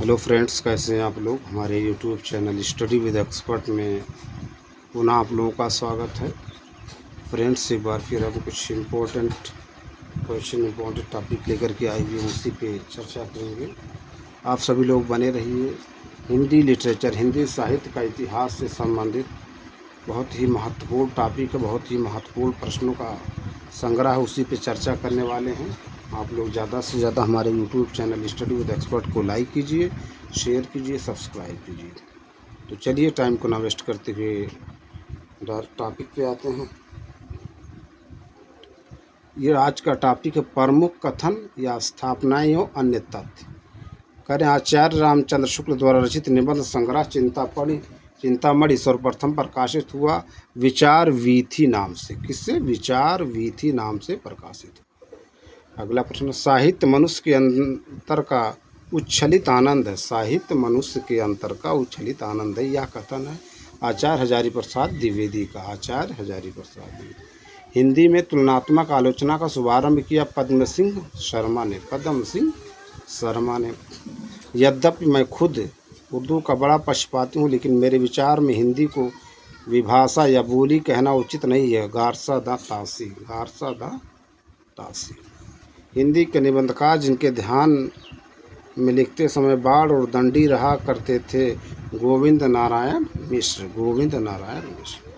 Hello friends, कैसे हैं आप लोग। हमारे YouTube channel study with expert में पुनः आप लोगों का स्वागत है। फ्रेंड्स, एक बार फिर हम कुछ इम्पोर्टेंट क्वेश्चन, इम्पोर्टेंट टॉपिक लेकर के आए हुए, उसी पे चर्चा करेंगे। आप सभी लोग बने रहिए। हिंदी लिटरेचर, हिंदी साहित्य का इतिहास से संबंधित बहुत ही महत्वपूर्ण टॉपिक है, बहुत ही महत्वपूर्ण प्रश्नों का संग्रह, उसी पे चर्चा करने वाले हैं। आप लोग ज़्यादा से ज़्यादा हमारे YouTube channel study with expert को लाइक कीजिए, शेयर कीजिए, सब्सक्राइब कीजिए। तो चलिए, टाइम को ना वेस्ट करते हुए डायरेक्ट टॉपिक पे आते हैं। ये आज का टॉपिक है, प्रमुख कथन या स्थापनाएं और अन्य तथ्य। करें आचार्य रामचंद्र शुक्ल द्वारा रचित निबंध संग्रह चिंतामणि सर्वप्रथम प्रकाशित हुआ विचार वीथी नाम से। किससे? विचार वीथी नाम से प्रकाशित हुआ। अगला प्रश्न, साहित्य मनुष्य के अंतर का उच्छलित आनंद है। साहित्य मनुष्य के अंतर का उच्छलित आनंद है, यह कथन है आचार्य हजारी प्रसाद द्विवेदी का। आचार्य हजारी प्रसाद द्विवेदी। हिंदी में तुलनात्मक आलोचना का शुभारंभ किया पद्म सिंह शर्मा ने। पद्म सिंह शर्मा ने। यद्यपि मैं खुद उर्दू का बड़ा पक्षपाती हूँ, लेकिन मेरे विचार में हिंदी को विभाषा या बोली कहना उचित नहीं है। गारसा दा तासी। गारसा दा तासी। हिंदी के निबंधकार जिनके ध्यान में लिखते समय बाढ़ और दंडी रहा करते थे, गोविंद नारायण मिश्र। गोविंद नारायण मिश्र।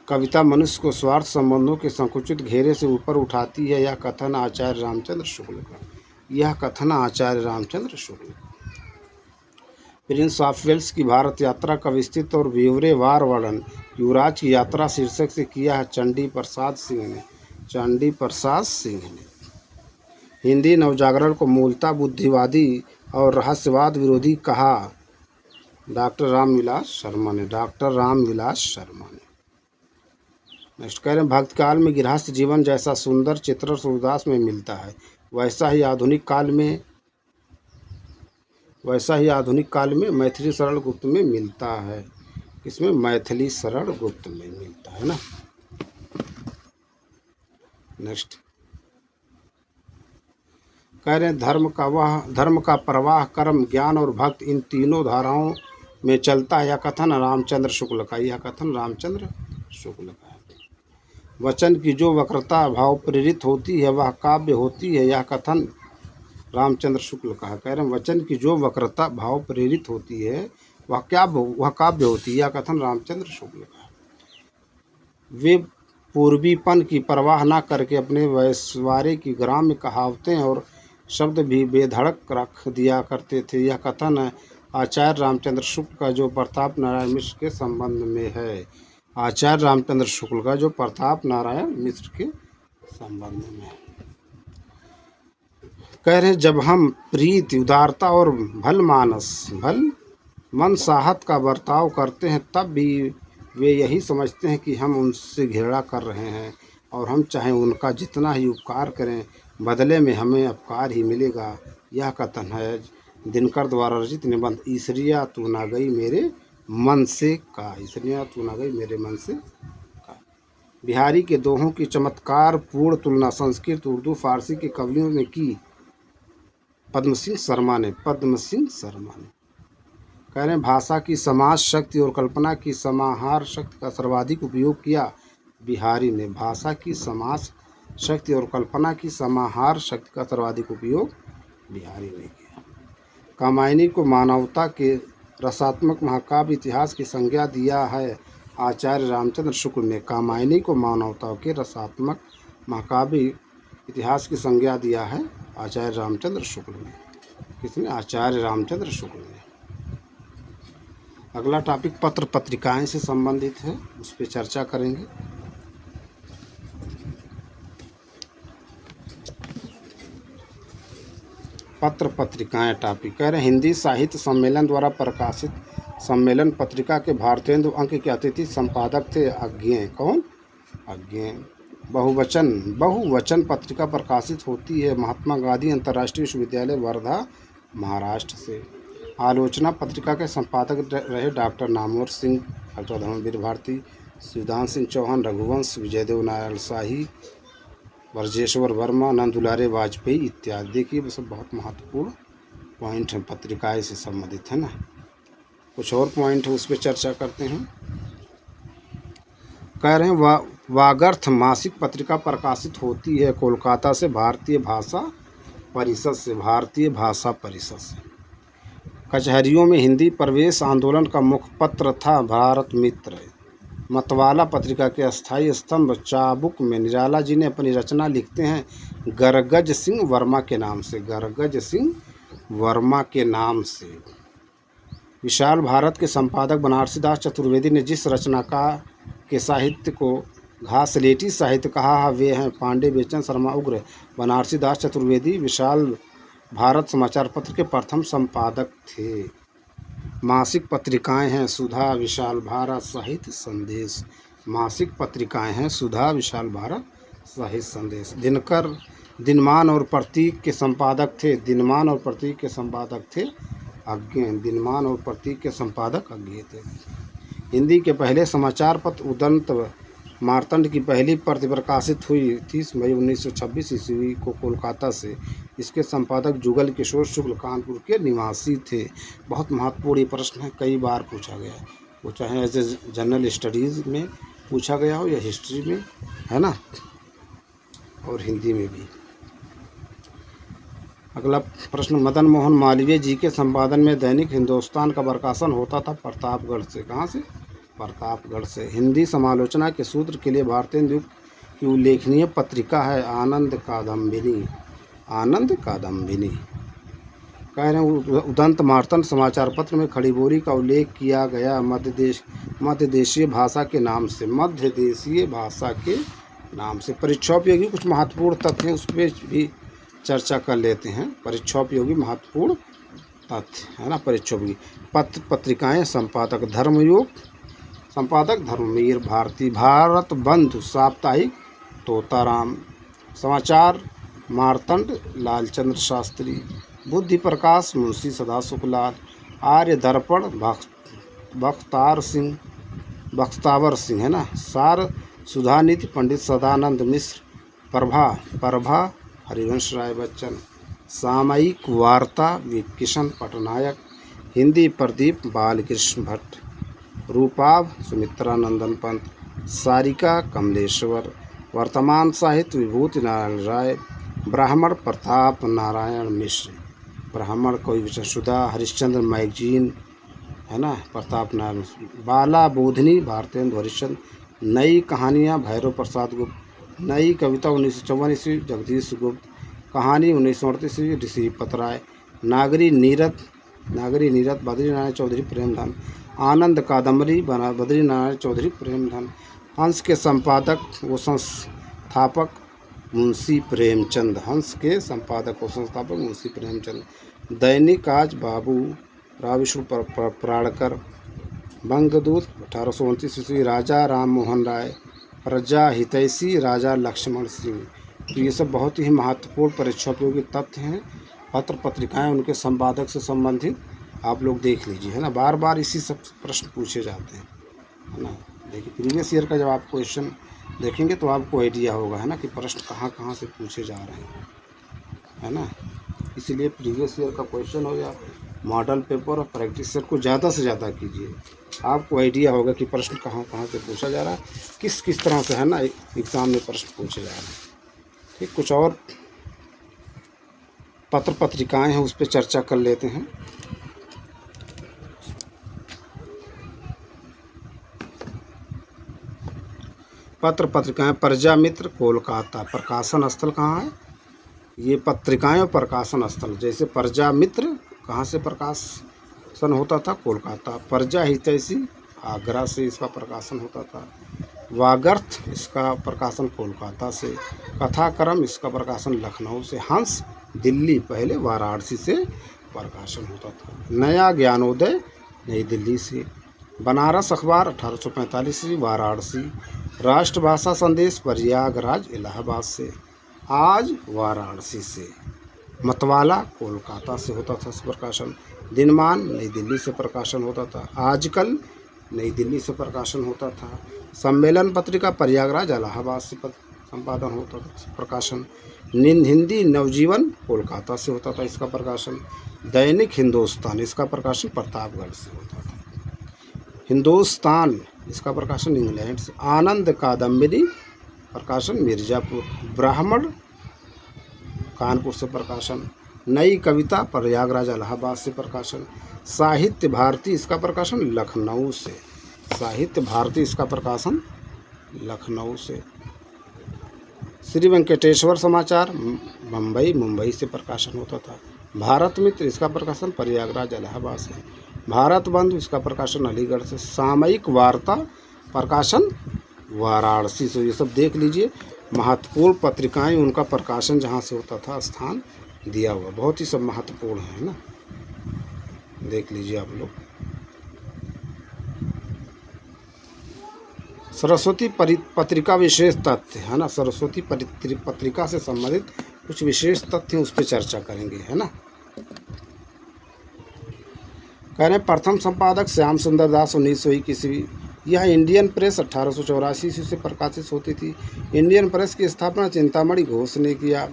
कविता मनुष्य को स्वार्थ संबंधों के संकुचित घेरे से ऊपर उठाती है, यह कथन आचार्य रामचंद्र शुक्ल का। यह कथन आचार्य रामचंद्र शुक्ल का। प्रिंस ऑफ वेल्स की भारत यात्रा का विस्तृत और ब्यौरेवार वर्णन युवराज की यात्रा शीर्षक से किया है चंडी प्रसाद सिंह ने। चंडी प्रसाद सिंह ने। हिंदी नवजागरण को मूलतः बुद्धिवादी और रहस्यवाद विरोधी कहा डॉक्टर रामविलास शर्मा ने। डॉक्टर रामविलास शर्मा ने। नेक्स्ट कह रहे हैं, भक्त काल में गृहस्थ जीवन जैसा सुंदर चित्र सूरदास में मिलता है, वैसा ही आधुनिक काल में मैथिली शरण गुप्त में मिलता है। किसमें? मैथिली शरण गुप्त में मिलता है ना। नेक्स्ट कह रहे हैं, धर्म का प्रवाह कर्म, ज्ञान और भक्त, इन तीनों धाराओं में चलता है, यह कथन रामचंद्र शुक्ल का। यह कथन रामचंद्र शुक्ल का है। वचन की जो वक्रता भाव प्रेरित होती है वह काव्य होती है, यह कथन रामचंद्र शुक्ल का है। कह रहे हैं, वचन की जो वक्रता भाव प्रेरित होती है वह काव्य होती है, यह कथन रामचंद्र शुक्ल का है। वे पूर्वीपन की परवाह न करके अपने वैश्वारे की ग्राम्य कहावतें और शब्द भी बेधड़क रख दिया करते थे, यह कथन है आचार्य रामचंद्र शुक्ल का, जो प्रताप नारायण मिश्र के संबंध में है। आचार्य रामचंद्र शुक्ल का, जो प्रताप नारायण मिश्र के संबंध में है। कह रहे हैं, जब हम प्रीति, उदारता और भल मन साहत का बर्ताव करते हैं, तब भी वे यही समझते हैं कि हम उनसे घृणा कर रहे हैं, और हम चाहे उनका जितना ही उपकार करें, बदले में हमें अपकार ही मिलेगा। यह कथन है दिनकर द्वारा रचित निबंध ईसरिया तू ना गई मेरे मन से का। ईसरिया तू ना गई मेरे मन से का। बिहारी के दोहों की चमत्कार पूर्ण तुलना संस्कृत, उर्दू, फारसी के कवियों ने की पद्म सिंह शर्मा ने। पद्म सिंह शर्मा ने। कह रहे हैं, भाषा की समाज शक्ति और कल्पना की समाहार शक्ति का सर्वाधिक उपयोग किया बिहारी ने। भाषा की समाज शक्ति और कल्पना की समाहार शक्ति का सर्वाधिक उपयोग बिहारी ने किया। कामायनी को मानवता के रसात्मक महाकाव्य इतिहास की संज्ञा दिया है आचार्य रामचंद्र शुक्ल ने। कामायनी को मानवता के रसात्मक महाकाव्य इतिहास की संज्ञा दिया है आचार्य रामचंद्र शुक्ल ने। किसने? आचार्य रामचंद्र शुक्ल ने। अगला टॉपिक पत्र पत्रिकाएं से संबंधित है, उस पर चर्चा करेंगे। पत्र पत्रिकाएं टॉपिक कह रहे हैं, हिंदी साहित्य सम्मेलन द्वारा प्रकाशित सम्मेलन पत्रिका के भारतेंदु अंक के अतिथि संपादक थे अज्ञेय। कौन? अज्ञेय। बहुवचन पत्रिका प्रकाशित होती है महात्मा गांधी अंतर्राष्ट्रीय विश्वविद्यालय वर्धा, महाराष्ट्र से। आलोचना पत्रिका के संपादक रहे डॉक्टर नामवर सिंह, डॉक्टर धर्मवीर भारती, शिवदान सिंह चौहान, रघुवंश, विजयदेव नारायण शाही, ब्रजेश्वर वर्मा, नंदुलारे वाजपेयी इत्यादि। देखिए, ये सब बहुत महत्वपूर्ण पॉइंट हैं पत्रिकाएं से संबंधित, है ना। कुछ और पॉइंट है उस पर चर्चा करते हैं। कह रहे हैं वागर्थ मासिक पत्रिका प्रकाशित होती है कोलकाता से भारतीय भाषा परिषद से। कचहरियों में हिंदी प्रवेश आंदोलन का मुखपत्र था भारत मित्र। मतवाला पत्रिका के अस्थायी स्तंभ चाबुक में निराला जी ने अपनी रचना लिखते हैं गरगज सिंह वर्मा के नाम से। विशाल भारत के संपादक बनारसी दास चतुर्वेदी ने जिस रचना के साहित्य को घासलेटी साहित्य कहा, वे हैं पांडे बेचन शर्मा उग्र। बनारसी दास चतुर्वेदी विशाल भारत समाचार पत्र के प्रथम संपादक थे। मासिक पत्रिकाएं हैं सुधा, विशाल भारत, साहित्य संदेश। मासिक पत्रिकाएं हैं सुधा, विशाल भारत, साहित्य संदेश। दिनकर दिनमान और प्रतीक के संपादक थे। अज्ञे थे। हिंदी के पहले समाचार पत्र उदंत मार्तंड की पहली प्रति प्रकाशित हुई 30 मई 1926 ईस्वी को कोलकाता से। इसके संपादक जुगल किशोर शुक्ल कानपुर के निवासी थे। बहुत महत्वपूर्ण ये प्रश्न है, कई बार पूछा गया है, वो चाहे एज ए जनरल स्टडीज़ में पूछा गया हो या हिस्ट्री में, है ना, और हिंदी में भी। अगला प्रश्न, मदन मोहन मालवीय जी के संपादन में दैनिक हिंदुस्तान का प्रकाशन होता था प्रतापगढ़ से। कहाँ से? प्रतापगढ़ से। हिंदी समालोचना के सूत्र के लिए भारतीय द्वीप की उल्लेखनीय पत्रिका है आनंद कादम्बिनी। कह रहे हैं उदंत मार्तंड समाचार पत्र में खड़ीबोरी का उल्लेख किया गया मध्य देशीय भाषा के नाम से। परीक्षाोपयोगी कुछ महत्वपूर्ण तथ्य हैं, उस पर भी चर्चा कर लेते हैं। परीक्षाोपयोगी महत्वपूर्ण तथ्य, है ना। परीक्षाोपयोगी पत्रिकाएं संपादक धर्मवीर भारती, भारत बंधु साप्ताहिक तोताराम, समाचार मार्तंड लालचंद्र शास्त्री, बुद्धि प्रकाश मुंशी सदाशुकलाल, आर्य दर्पण बख्तावर सिंह, है ना। सार सुधानीति पंडित सदानंद मिश्र, प्रभा हरिवंश राय बच्चन, सामयिक वार्ता किशन पटनायक, हिंदी प्रदीप बालकृष्ण भट्ट, रूपाभ सुमित्रा नंदन पंत, सारिका कमलेश्वर, वर्तमान साहित्य विभूति नारायण राय, ब्राह्मण प्रताप नारायण मिश्र, ब्राह्मण कवि विचनसुधा, हरिश्चंद्र मैगजीन, है ना, प्रताप नारायण, बाला बोधनी भारतेंदु हरिश्चंद्र, नई कहानियाँ भैरव प्रसाद गुप्त, नई कविता 1954 ईस्वी जगदीश गुप्त, कहानी 1938 ईस्वी ऋषि पतराय, नागरी नीरद बद्रीनारायण चौधरी प्रेमधन, आनंद कादम्बरी बद्रीनारायण चौधरी प्रेमधन, हंस के संपादक व संस्थापक मुंशी प्रेमचंद, दैनिक आज बाबू राव विष्णु प्राणकर, बंगदूत 1829 ईस्वी राजा राम मोहन राय, प्रजा हितैषी राजा लक्ष्मण सिंह। तो ये सब बहुत ही महत्वपूर्ण परीक्षाोपयोगी तथ्य हैं। पत्र पत्रिकाएं उनके संपादक से संबंधित आप लोग देख लीजिए, है ना। बार बार इसी सब प्रश्न पूछे जाते हैं, है ना। देखिए प्रीवियस ईयर का जब आप क्वेश्चन देखेंगे तो आपको आइडिया होगा, है ना, कि प्रश्न कहाँ कहाँ से पूछे जा रहे हैं, है ना। इसीलिए प्रीवियस ईयर का क्वेश्चन हो या मॉडल पेपर और प्रैक्टिस सेट को ज़्यादा से ज़्यादा कीजिए, आपको आइडिया होगा कि प्रश्न कहाँ कहाँ से पूछा जा रहा है, किस तरह से, है ना, एग्ज़ाम में प्रश्न पूछे जा रहे हैं। ठीक, कुछ और पत्र पत्रिकाएं हैं उस पर चर्चा कर लेते हैं। पत्र पत्रिकाएं प्रजामित्र कोलकाता, प्रकाशन स्थल कहाँ है? ये पत्रिकाएं और प्रकाशन स्थल, जैसे प्रजामित्र कहाँ से प्रकाशन होता था? कोलकाता। प्रजा हितैषी आगरा से इसका प्रकाशन होता था। वागर्थ इसका प्रकाशन कोलकाता से। कथाक्रम इसका प्रकाशन लखनऊ से। हंस दिल्ली, पहले वाराणसी से प्रकाशन होता था। नया ज्ञानोदय नई दिल्ली से। बनारस अखबार 1845 से वाराणसी। राष्ट्रभाषा संदेश प्रयागराज इलाहाबाद से। आज वाराणसी से। मतवाला कोलकाता से होता था प्रकाशन। दिनमान नई दिल्ली से प्रकाशन होता था। आजकल नई दिल्ली से प्रकाशन होता था। सम्मेलन पत्रिका प्रयागराज इलाहाबाद से संपादन होता था प्रकाशन। हिंदी नवजीवन कोलकाता से होता था इसका प्रकाशन। दैनिक हिंदुस्तान इसका प्रकाशन प्रतापगढ़ से होता था। हिंदुस्तान इसका प्रकाशन इंग्लैंड से। आनंद कादम्बिनी प्रकाशन मिर्ज़ापुर। ब्राह्मण कानपुर से प्रकाशन। नई कविता प्रयागराज इलाहाबाद से प्रकाशन। साहित्य भारती इसका प्रकाशन लखनऊ से। साहित्य भारती इसका प्रकाशन लखनऊ से। श्री वेंकटेश्वर समाचार मुंबई से प्रकाशन होता था। भारत मित्र इसका प्रकाशन प्रयागराज इलाहाबाद से। भारत बंधु इसका प्रकाशन अलीगढ़ से। सामयिक वार्ता प्रकाशन वाराणसी से। ये सब देख लीजिए महत्वपूर्ण पत्रिकाएं, उनका प्रकाशन जहाँ से होता था स्थान दिया हुआ, बहुत ही सब महत्वपूर्ण है ना, देख लीजिए आप लोग। सरस्वती पत्रिका विशेष तथ्य है ना, सरस्वती पत्रिका से संबंधित कुछ विशेष तथ्य उस पर चर्चा करेंगे, है ना। कह रहे हैं प्रथम संपादक श्याम सुंदर दास 1921 ईस्वी। यह इंडियन प्रेस 1884 ईस्वी से प्रकाशित होती थी। इंडियन प्रेस की स्थापना चिंतामणि घोष ने किया।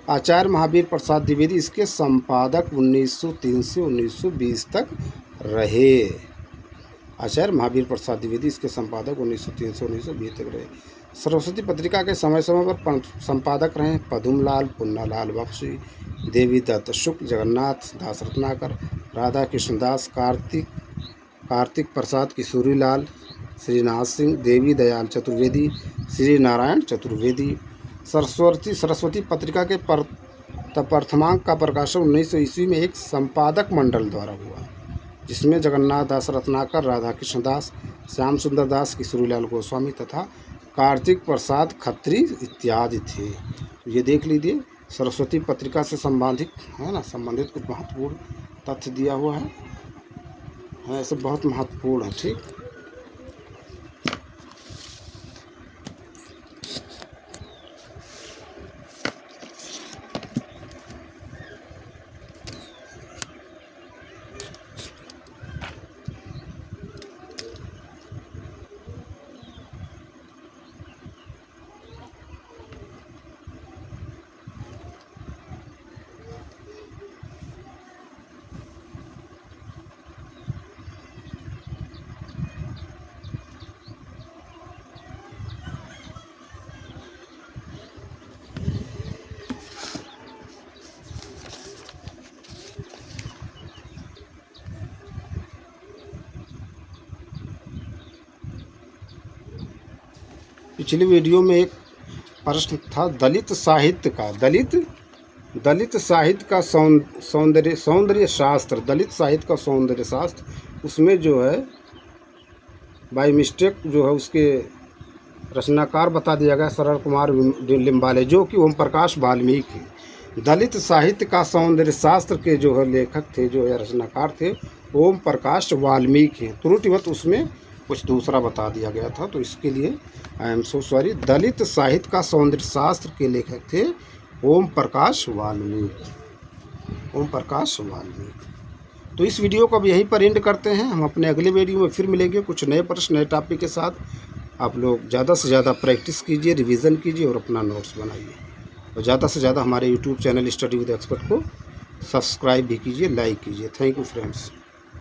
आचार्य महावीर प्रसाद द्विवेदी इसके संपादक 1903 से 1920 तक रहे। आचार्य महावीर प्रसाद द्विवेदी इसके संपादक 1903 से 1920 तक रहे। सरस्वती पत्रिका के समय समय पर संपादक रहे पदुमलाल, पुन्नालाल बख्शी, देवी दत्त शुक्ल, जगन्नाथ दास रत्नाकर, राधा कृष्णदास, कार्तिक प्रसाद किशोरीलाल, श्रीनाथ सिंह, देवी दयाल चतुर्वेदी, श्री नारायण चतुर्वेदी। सरस्वती पत्रिका के प्रथमांक का प्रकाशन 1900 ईस्वी में एक संपादक मंडल द्वारा हुआ, जिसमें जगन्नाथ दास रत्नाकर, राधा कृष्णदास, श्याम सुंदर दास, किशोरीलाल गोस्वामी तथा कार्तिक प्रसाद खत्री इत्यादि थे। ये देख लीजिए सरस्वती पत्रिका से संबंधित है ना, संबंधित कुछ महत्वपूर्ण तथ्य दिया हुआ है, ऐसे बहुत महत्वपूर्ण है। ठीक, पिछली वीडियो में एक प्रश्न था दलित साहित्य का सौंदर्य शास्त्र, दलित साहित्य का सौंदर्य शास्त्र, उसमें जो है बाय मिस्टेक जो है उसके रचनाकार बता दिया गया सरल कुमार लिम्बाले, जो कि ओम प्रकाश वाल्मीकि हैं। दलित साहित्य का सौंदर्य शास्त्र के जो है लेखक थे, जो है रचनाकार थे, ओम प्रकाश वाल्मीकि हैं। त्रुटिवत उसमें कुछ दूसरा बता दिया गया था, तो इसके लिए आई एम सो सॉरी। दलित साहित्य का सौंदर्य शास्त्र के लेखक थे ओम प्रकाश वाल्मीकि। तो इस वीडियो को अब यहीं पर एंड करते हैं। हम अपने अगले वीडियो में फिर मिलेंगे कुछ नए प्रश्न, नए टॉपिक के साथ। आप लोग ज़्यादा से ज़्यादा प्रैक्टिस कीजिए, रिवीजन कीजिए और अपना नोट्स बनाइए, और ज़्यादा से ज़्यादा हमारे YouTube channel study with expert को सब्सक्राइब भी कीजिए, लाइक कीजिए। Thank you friends.